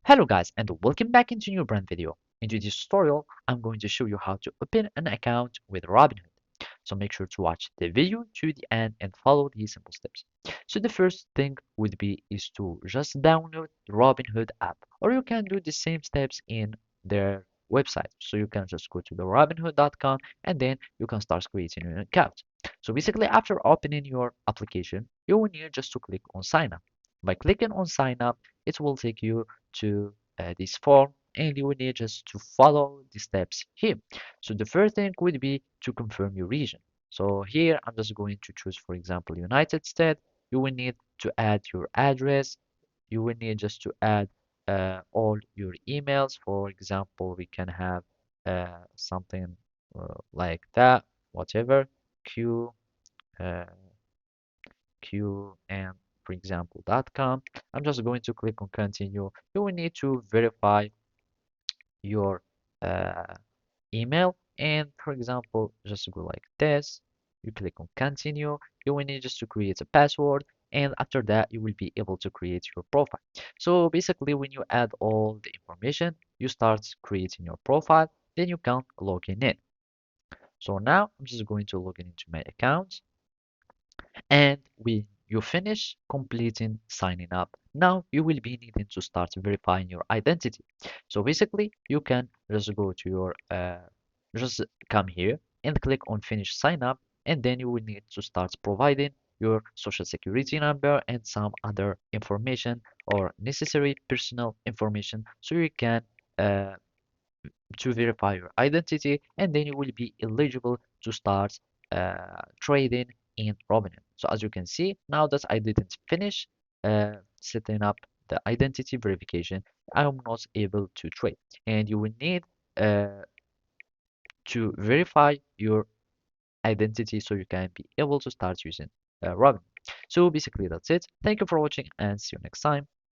Hello guys and welcome back into a new brand video. In today's tutorial, I'm going to show you how to open an account with Robinhood. So make sure to watch the video to the end and follow these simple steps. So the first thing would be is to just download the Robinhood app, or you can do the same steps in their website. So you can just go to the robinhood.com and then you can start creating an account. So basically after opening your application, you will need just to click on sign up. By clicking on sign up, it will take you to this form and you will need just to follow the steps here. So the first thing would be to confirm your region. So here I'm just going to choose, for example, United States. You will need to add your address. You will need just to add all your emails. For example, we can have something like that, whatever, Q, uh, Q and for example.com. I'm just going to click on continue. You will need to verify your uh, email and for example just go like this. You click on continue. You will need just to create a password and after that you will be able to create your profile. So basically when you add all the information you start creating your profile, then you can log in. So now I'm just going to log in into my account. And when you finish completing signing up, now you will be needing to start verifying your identity. So basically, you can just go to your, just come here and click on finish sign up, and then you will need to start providing your social security number and some other information or necessary personal information so you can uh, to verify your identity, and then you will be eligible to start trading in Robinhood. So as you can see, now that I didn't finish setting up the identity verification, I am not able to trade. And you will need uh, to verify your identity so you can be able to start using Robinhood. So basically that's it. Thank you for watching and see you next time.